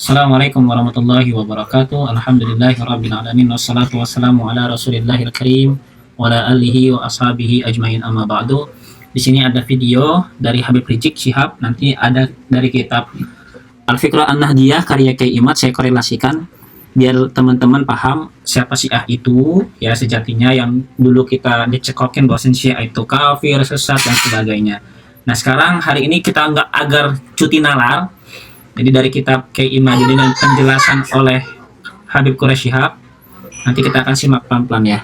Assalamualaikum warahmatullahi wabarakatuh. Alhamdulillahirabbil alamin wassalatu wassalamu ala Rasulillahil karim wa ala alihi wa ashabihi ajmain amma ba'du. Di sini ada video dari Habib Rizik Syihab, nanti ada dari kitab Al-Fiqh An-Nahdiyah karya Kiai Imad, saya korelasikan biar teman-teman paham siapa Syiah itu ya sejatinya, yang dulu kita dicekokin bahwa Syiah itu kafir, sesat dan sebagainya. Nah, sekarang hari ini kita nggak agar cuti nalar. Jadi dari kitab Kiai Imad dan penjelasan oleh Habib Quraish Syihab, nanti kita akan simak pelan-pelan ya.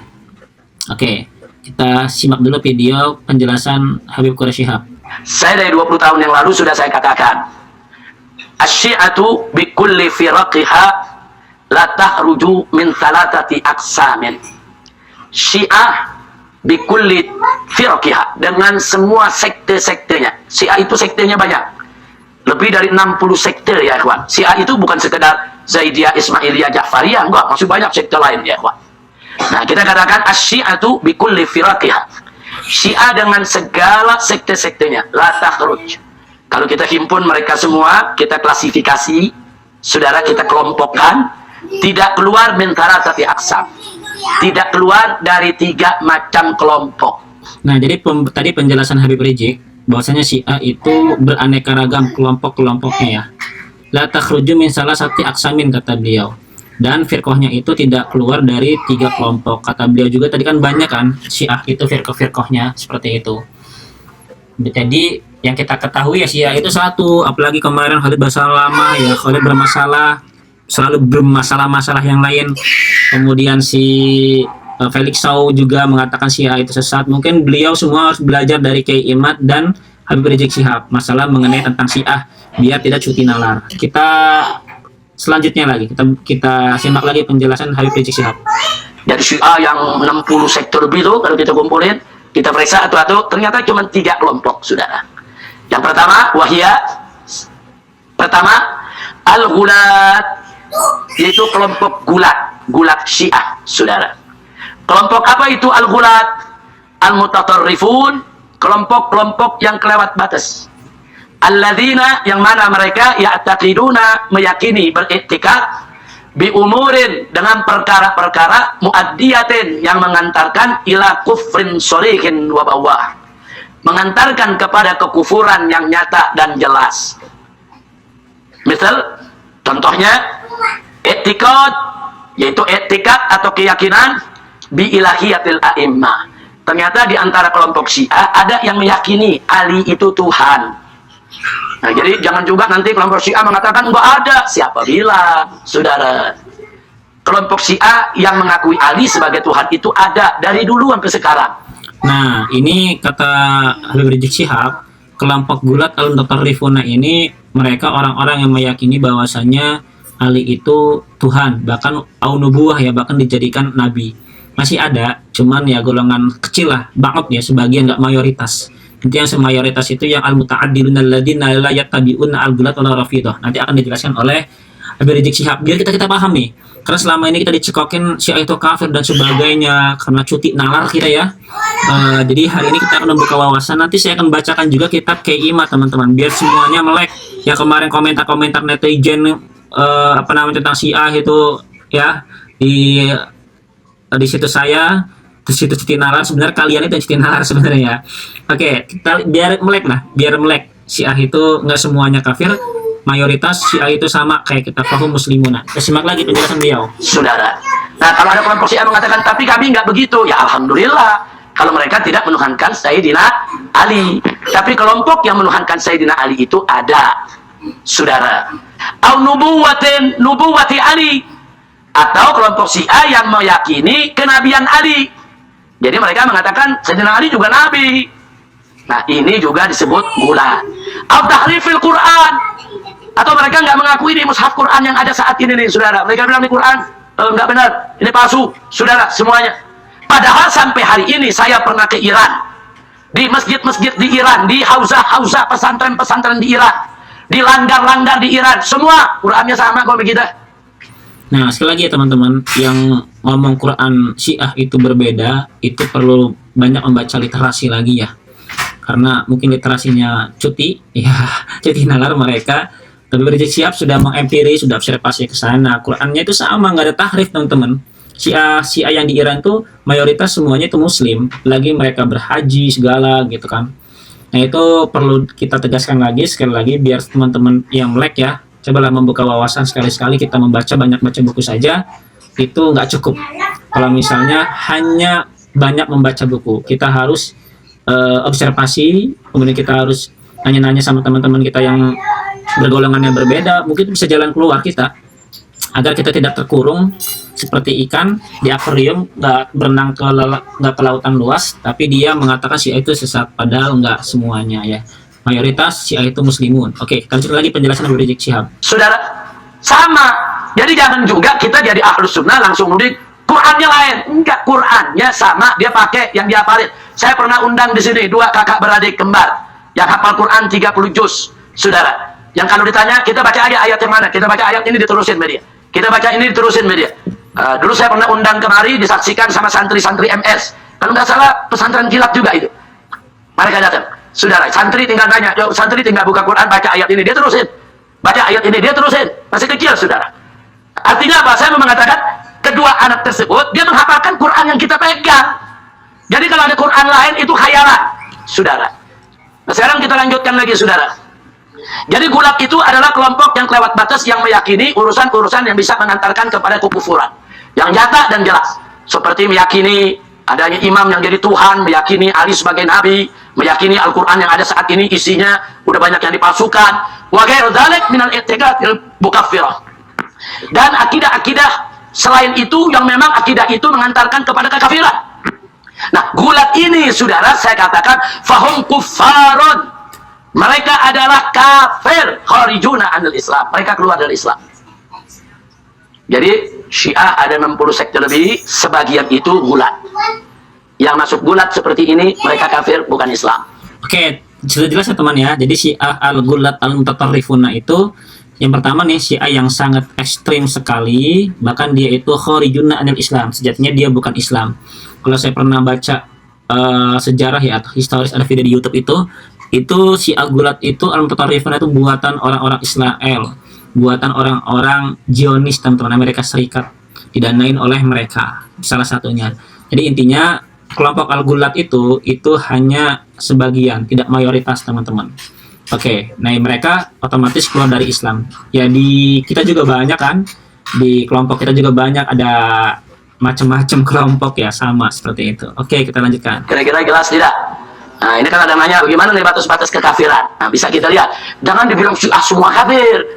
Oke, kita simak dulu video penjelasan Habib Quraish Syihab. Saya dari 20 tahun yang lalu sudah saya katakan, asy-syi'atu bi kulli firaqiha la tahruju min thalathati aqsamin. Syiah bi kulli firaqiha, dengan semua sekte-sektenya. Syiah itu sektenya banyak. Lebih dari 60 sekte ya ikhwan. Syiah itu bukan sekedar Zaidiyah, Ismailiyah, Ja'fariyah, enggak, masih banyak sekte lain ya ikhwan. Nah, kita katakan asy-syi'atu bi kulli firaqiha. Syiah dengan segala sekte-sektenya, la takhruj. Kalau kita himpun mereka semua, kita klasifikasi, saudara, kita kelompokkan, tidak keluar min thalathati aqsam. Tidak keluar dari 3 macam kelompok. Nah, jadi tadi penjelasan Habib Rizik bahwasanya Syiah itu beraneka ragam kelompok-kelompoknya ya. La takhruju min salah satu aksamin, kata beliau. Dan firqahnya itu tidak keluar dari 3 kelompok. Kata beliau juga tadi kan banyak kan Syiah itu firqah-firqahnya seperti itu. Jadi yang kita ketahui ya Syiah itu satu, apalagi kemarin Khalid Basalamah ya, Khalid bermasalah, selalu bermasalah-masalah yang lain. Kemudian si Felix Sau juga mengatakan Syiah itu sesat. Mungkin beliau semua harus belajar dari Kiai Imad dan Habib Rizik Syihab masalah mengenai tentang Syiah biar tidak cuti nalar. Kita selanjutnya lagi kita simak lagi penjelasan Habib Rizik Syihab. Dari Syiah yang 60 sektor lebih tuh, kalau kita kumpulin, kita periksa satu-satu, ternyata cuma 3 kelompok, saudara. Yang pertama, al-gulat, yaitu kelompok gulat Syiah, saudara. Kelompok apa itu al-gulat? Al-mutatarrifun, kelompok-kelompok yang kelewat batas. Alladzina, yang mana mereka ya'taqiduna, meyakini, beriktikad bi umurin, dengan perkara-perkara muaddiyatin, yang mengantarkan ila kufrin shorihin wa bawah, mengantarkan kepada kekufuran yang nyata dan jelas. Misal, contohnya i'tiqad, yaitu i'tikad atau keyakinan bi ilahiyatil a'immah. Ternyata di antara kelompok Syiah ada yang meyakini Ali itu Tuhan. Nah, jadi jangan juga nanti kelompok Syiah mengatakan enggak ada. Siapa bilang, saudara? Kelompok Syiah yang mengakui Ali sebagai Tuhan itu ada dari dulu sampai sekarang. Nah, ini kata Habib Rizik Syihab, kelompok gulat al-mutatarrifuna ini mereka orang-orang yang meyakini bahwasanya Ali itu Tuhan, bahkan au-nubuwah ya, bahkan dijadikan nabi. Masih ada, cuman ya golongan kecil lah, banget ya, sebagian, nggak mayoritas. Nanti yang semayoritas itu yang al-muta'addiluna alladzina la yattabi'una al-gulat wala rafidah. Nanti akan dijelaskan oleh Habib Rizik Syihab biar kita paham nih. Karena selama ini kita dicekokin Syiah itu kafir dan sebagainya karena cuti nalar kita ya. Jadi hari ini kita akan membuka wawasan. Nanti saya akan bacakan juga kitab Kiai Imad, teman-teman, biar semuanya melek. Yang kemarin komentar-komentar netizen tentang Syiah itu ya, di situ saya, di situ cuti nalar, sebenarnya kalian itu yang cuti nalar sebenarnya. Oke, kita biar melek. Syiah itu nggak semuanya kafir, mayoritas Syiah itu sama kayak kita fahum muslimuna. Kita simak lagi penjelasan beliau, saudara. Nah, kalau ada kelompok Syiah mengatakan tapi kami nggak begitu, ya alhamdulillah kalau mereka tidak menuhankan Sayyidina Ali. Tapi kelompok yang menuhankan Sayyidina Ali itu ada, saudara. Au nubuwati Ali, atau kelompok Syiah yang meyakini kenabian Ali. Jadi mereka mengatakan Sayyidina Ali juga nabi. Nah, ini juga disebut gulat. Au tahrifil Quran, atau mereka nggak mengakui di mushaf Quran yang ada saat ini nih, saudara. Mereka bilang di Quran nggak benar, ini palsu, saudara, semuanya. Padahal sampai hari ini saya pernah ke Iran, di masjid-masjid di Iran, di hauzah-hauzah pesantren-pesantren di Iran, di langgar-langgar di Iran, semua Qurannya sama kok begitu. Nah, sekali lagi ya teman-teman, yang ngomong Quran Syiah itu berbeda, itu perlu banyak membaca literasi lagi ya. Karena mungkin literasinya cuti, ya cuti nalar mereka Habib Rizik Syihab sudah mengempiri, sudah observasi ke sana. Qurannya itu sama, nggak ada tahrif teman-teman. Syiah yang di Iran tuh mayoritas semuanya itu Muslim, lagi mereka berhaji segala gitu kan. Nah itu perlu kita tegaskan lagi sekali lagi biar teman-teman yang melek ya, cobalah membuka wawasan sekali-sekali kita membaca banyak baca buku saja itu nggak cukup. Kalau misalnya hanya banyak membaca buku, kita harus observasi, kemudian kita harus nanya-nanya sama teman-teman kita yang bergolongan yang berbeda, mungkin bisa jalan keluar kita agar kita tidak terkurung seperti ikan di akuarium, nggak berenang nggak ke lautan luas, tapi dia mengatakan Syiah itu sesat, padahal nggak semuanya ya. Mayoritas Syiah itu muslimun. Oke, kita lanjut lagi penjelasan Habib Rizik Syihab. Saudara, sama. Jadi jangan juga kita jadi ahlus sunnah langsung nudik Qurannya lain. Enggak, Qurannya sama, dia pakai yang dia hafalin. Saya pernah undang di sini 2 kakak beradik kembar yang hafal Quran 30 juz, saudara. Yang kalau ditanya, kita baca ayat yang mana? Kita baca ayat ini diterusin media. Kita baca ini diterusin media. Dulu saya pernah undang kemari, disaksikan sama santri-santri MS. Kalau nggak salah, pesantren kilat juga itu. Mereka datang. Saudara, santri tinggal tanya, yuk santri tinggal buka Quran, baca ayat ini, dia terusin. Baca ayat ini, dia terusin. Masih kecil, saudara. Artinya apa? Saya mau mengatakan, kedua anak tersebut, dia menghafalkan Quran yang kita pegang. Jadi kalau ada Quran lain, itu khayalan, saudara. Nah, sekarang kita lanjutkan lagi, saudara. Jadi gulat itu adalah kelompok yang kelewat batas yang meyakini urusan-urusan yang bisa mengantarkan kepada kekufuran. Yang nyata dan jelas. Seperti meyakini adanya imam yang jadi Tuhan, meyakini Ali sebagai Nabi, meyakini Al-Quran yang ada saat ini isinya udah banyak yang dipalsukan. Wa ghairu dzalik minal i'tiqadil mukaffirah. Dan akidah-akidah selain itu yang memang akidah itu mengantarkan kepada kekafiran. Nah, gulat ini saudara saya katakan fahum kuffarun. Mereka adalah kafir, kharijuna anil Islam. Mereka keluar dari Islam. Jadi Syiah ada 60 sekte lebih, sebagian itu gulat. Yang masuk gulat seperti ini, mereka kafir, bukan Islam. Oke, sudah jelas ya teman ya. Jadi Syiah al-Gulat al-Mutatarrifuna itu yang pertama nih Syiah yang sangat ekstrim sekali, bahkan dia itu kharijuna anil Islam. Sejatinya dia bukan Islam. Kalau saya pernah baca sejarah ya atau historis, ada video di YouTube itu Syiah Gulat itu al-Mutatarrifuna itu buatan orang-orang Israel, buatan orang-orang Zionis teman-teman, Amerika Serikat, didanain oleh mereka salah satunya. Jadi intinya kelompok al-Gulat itu hanya sebagian, tidak mayoritas teman-teman. Oke, nah mereka otomatis keluar dari Islam. Ya di kita juga banyak kan, di kelompok kita juga banyak ada macam-macam kelompok ya, sama seperti itu. Oke, kita lanjutkan. Kira-kira jelas tidak? Nah, ini kan ada namanya bagaimana nih batas-batas kekafiran. Nah, bisa kita lihat. Jangan dibilang Syiah semua kafir.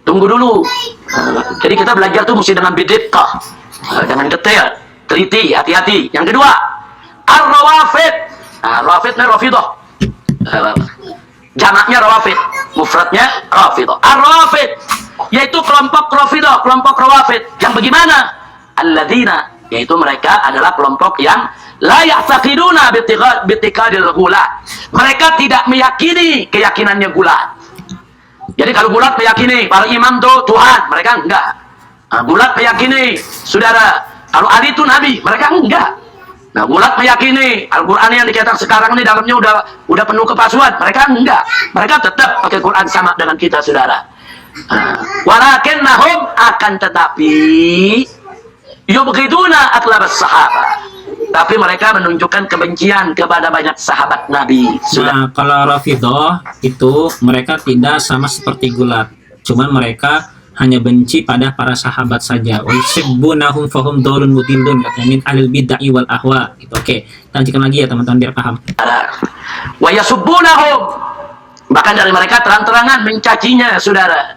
Tunggu dulu. Jadi kita belajar tuh mesti dengan bid'ah, dengan detail, teliti, hati-hati. Yang kedua, ar-rawafid. Nah, rawafid ini rafidah. Jamaknya rawafid, mufradnya rafidah. Ar-rawafid yaitu kelompok rafidah, kelompok rawafid. Yang bagaimana? Alladzina, yaitu mereka adalah kelompok yang la ya'taqiduna bi'tiqadil gulat. Mereka tidak meyakini keyakinannya gulat. Jadi kalau gulat meyakini para imam itu Tuhan, mereka enggak. Nah, gulat meyakini saudara kalau Ali itu nabi, mereka enggak. Nah, gulat meyakini Al-Qur'an yang dicetak sekarang ini dalamnya udah penuh kepalsuan, mereka enggak. Mereka tetap pakai Quran sama dengan kita, saudara. Walakinnahum, akan tetapi yubghiduna atlabas sahabat. Tapi mereka menunjukkan kebencian kepada banyak sahabat Nabi. Nah, kalau Rafidah itu mereka tidak sama seperti Gulat. Cuman mereka hanya benci pada para sahabat saja. Yuhibbunahum fahum dhalun mudillun, katanya min alil bid'ah wal ahwa. Gitu. Oke, lanjutkan lagi ya teman-teman biar paham. Wa yasubbunahum, bahkan dari mereka terang-terangan mencacinya, saudara.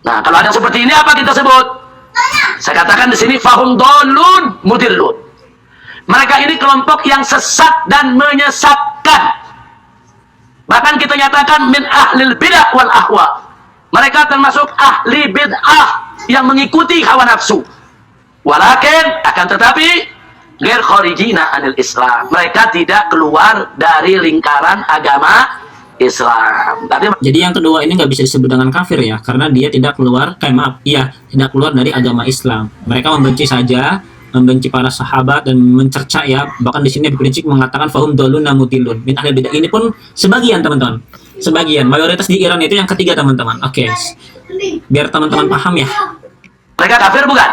Nah, kalau ada seperti ini apa kita sebut? Saya katakan di sini fahum dhalun mudillun. Mereka ini kelompok yang sesat dan menyesatkan. Bahkan kita nyatakan min ahlil bid'ah wal ahwa. Mereka termasuk ahli bid'ah yang mengikuti hawa nafsu. Walakin, akan tetapi ghair kharijina anil Islam. Mereka tidak keluar dari lingkaran agama Islam. Jadi yang kedua ini nggak bisa disebut dengan kafir ya, karena dia tidak keluar, tidak keluar dari agama Islam. Mereka membenci saja, membenci para sahabat dan mencerca ya. Bahkan di sini Habib Rizik mengatakan fahum dhalun mutilun min ahli bidah. Ini pun sebagian teman-teman. sebagian. Mayoritas di Iran itu yang ketiga, teman-teman. Oke, biar teman-teman paham ya. Mereka kafir bukan?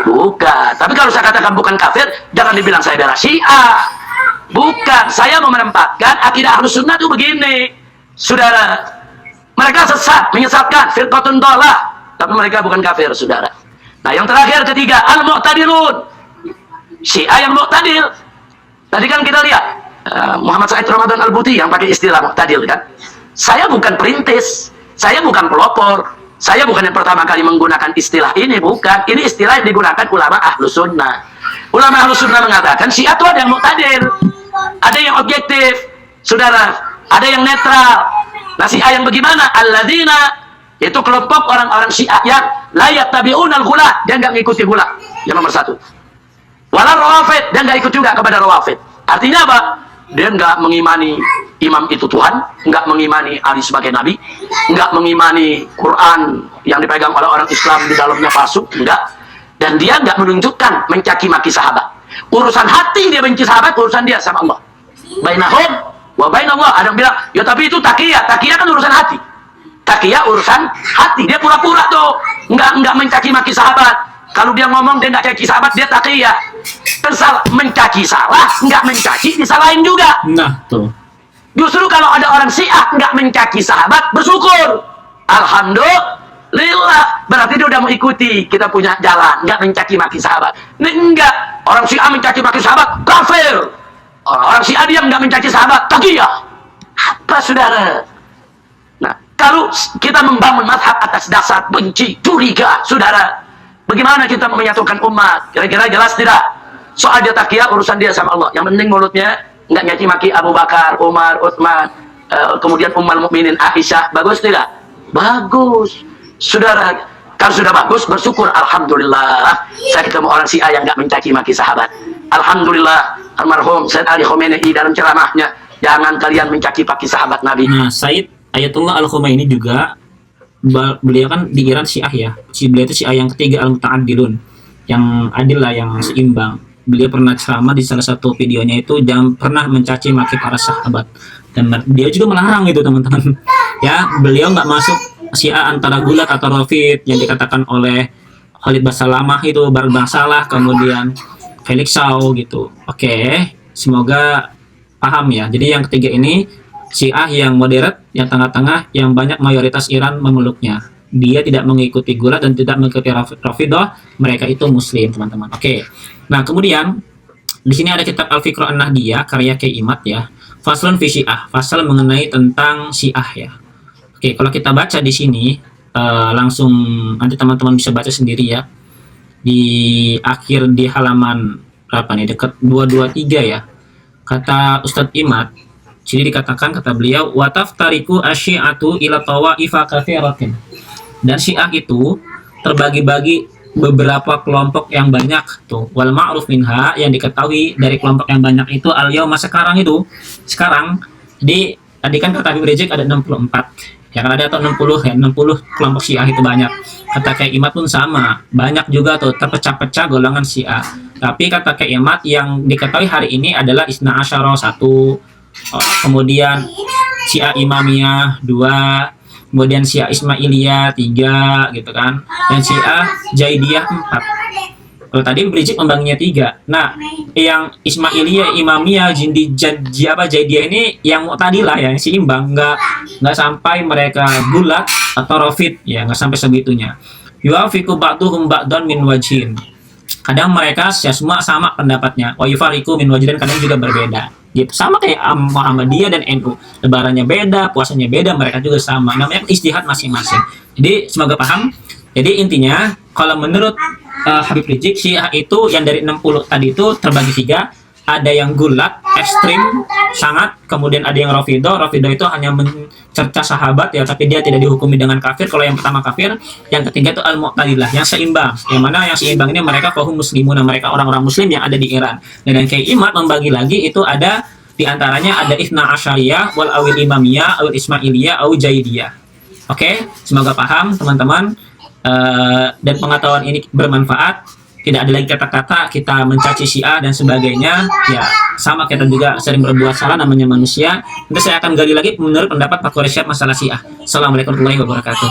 Bukan. Tapi kalau saya katakan bukan kafir, jangan dibilang saya bela Syiah. Bukan. Saya mau menempatkan akidah Ahlus Sunnah itu begini. Saudara, mereka sesat, menyesatkan, firqatun dhalah. Tapi mereka bukan kafir, saudara. Nah, yang terakhir ketiga, al-mu'tadilun. Syiah yang mu'tadil. Tadi kan kita lihat Muhammad Said Ramadan Al-Buti yang pakai istilah mu'tadil kan. Saya bukan perintis, saya bukan pelopor, saya bukan yang pertama kali menggunakan istilah ini, bukan. Ini istilah yang digunakan ulama Ahlus Sunnah. Ulama Ahlus Sunnah mengatakan Syiah itu ada yang mu'tadil, ada yang objektif, saudara, ada yang netral. Nah, Syiah yang bagaimana? Alladzina, itu kelompok orang-orang Syiah yang la yattabi'unal ghulat, dia nggak ngikuti ghulat. Yang nomor satu. Wala rawafid, dia nggak ikut juga kepada rawafid. Artinya apa? Dia nggak mengimani imam itu Tuhan, nggak mengimani Ali sebagai nabi, nggak mengimani Quran yang dipegang oleh orang Islam di dalamnya palsu, enggak. Dan dia nggak menunjukkan mencaci maki sahabat. Urusan hati dia benci sahabat, urusan dia sama Allah. Bainahum wa bainallah. Ada yang bilang, ya tapi itu takiyah. Takiyah kan urusan hati. Takiyah urusan hati. Dia pura-pura tuh, nggak mencaci maki sahabat. Kalau dia ngomong dia nggak caci sahabat, dia takiyah. Mencaci salah, nggak mencaci, disalahin juga. Nah, tuh. Justru kalau ada orang Syiah nggak mencaci sahabat, bersyukur. Alhamdulillah. Berarti dia udah mau ikuti kita punya jalan, nggak mencaci maki sahabat. Ini enggak. Orang Syiah mencaci maki sahabat, kafir. Orang Syiah dia nggak mencaci sahabat, takiyah. Apa, saudara? Nah, kalau kita membangun mazhab atas dasar benci, curiga, saudara, bagaimana kita menyatukan umat? Kira-kira jelas tidak? Soal dia takiyah, urusan dia sama Allah. Yang penting mulutnya nggak nyaci maki Abu Bakar, Umar, Utsman, kemudian Ummul Mukminin Aisyah. Bagus tidak? Bagus. Saudara, kalau sudah bagus, bersyukur. Alhamdulillah, saya ketemu orang Syiah yang nggak mencaci maki sahabat. Alhamdulillah, almarhum Sayyid Ali Khomeini dalam ceramahnya, jangan kalian mencaci maki sahabat Nabi. Nah, Said Ayatullah Al-Khomeini juga, beliau kan di Iran Syiah ya. Beliau itu Syiah yang ketiga, al-muta'addilun, yang adil lah, yang seimbang. Beliau pernah ceramah di salah satu videonya itu jangan pernah mencaci maki para sahabat, dan dia juga melarang itu, teman-teman. Ya, beliau nggak masuk Syiah antara gulat atau rafid yang dikatakan oleh Khalid Basalamah itu, Barbang Salah, kemudian Felix Shaw gitu. Oke, semoga paham ya. Jadi yang ketiga ini Syiah yang moderat, yang tengah-tengah, yang banyak mayoritas Iran memeluknya. Dia tidak mengikuti gulat dan tidak mengikuti Rafidah. Mereka itu Muslim, teman-teman. Oke. Nah, kemudian di sini ada kitab Al-Fiqh An-Nahdiyah karya Kiai Imad ya. Faslun fi Syiah, fasal mengenai tentang Syiah ya. Oke, kalau kita baca di sini langsung nanti teman-teman bisa baca sendiri ya. Di akhir di halaman berapa nih? Dekat 223 ya. Kata Ustadz Imad, jadi dikatakan, kata beliau, wa taftariqu asyi'atu ila tawaifa katsiratin. Dan Syiah itu terbagi-bagi beberapa kelompok yang banyak tuh. Wal ma'ruf minha, yang diketahui dari kelompok yang banyak itu al-yauma, sekarang itu. Sekarang di tadi kan kata Habib Rizik ada 64. Ya kan ada atau 60 ya, 60 kelompok Syiah itu banyak. Kata Kiai Imad pun sama, banyak juga tuh terpecah-pecah golongan Syiah. Tapi kata Kiai Imad yang diketahui hari ini adalah Isna Asyara 1, kemudian Syiah Imamiyah 2, kemudian Syiah Ismailiyah 3 gitu kan, dan Syiah Jaidiyah 4. Kalau tadi Rizik membaginya 3. Nah, yang Ismailiyah, Imamiyah, Jaidiyah ini yang Mu'tadilah ya, yang seimbang, nggak sampai mereka gulat atau rafid ya, nggak sampai segitunya. Yuafiqu ba'duhum ba'dan min wajhin. Kadang mereka semua sama pendapatnya, wa yufariqu min wajhin, kadang juga berbeda. Gitu. Sama kayak Muhammadiyah dan NU, lebarannya beda, puasanya beda, mereka juga sama. Namanya ijtihad masing-masing. Jadi semoga paham. Jadi intinya kalau menurut Habib Rizik, Syiah itu yang dari 60 tadi itu terbagi 3. Ada yang gulat, ekstrim sangat, kemudian ada yang rafidah. Rafidah itu hanya mencerca sahabat ya, tapi dia tidak dihukumi dengan kafir. Kalau yang pertama kafir, yang ketiga itu al-mu'tadilah, yang seimbang. Yang mana yang seimbang ini mereka kaum muslimun, mereka orang-orang muslim yang ada di Iran. Dan yang Kiai Imad membagi lagi itu ada di antaranya ada Ithna Asyariyah, wal awil Imamiyah, awil Ismailiyah, awil Jaidiyah. Oke, semoga paham teman-teman, dan pengetahuan ini bermanfaat. tidak ada lagi kata-kata kita mencaci Syiah dan sebagainya. Ya, sama kita juga sering berbuat salah, namanya manusia. Nanti saya akan gali lagi menurut pendapat Pak Quraisyah masalah Syiah. Assalamualaikum warahmatullahi wabarakatuh.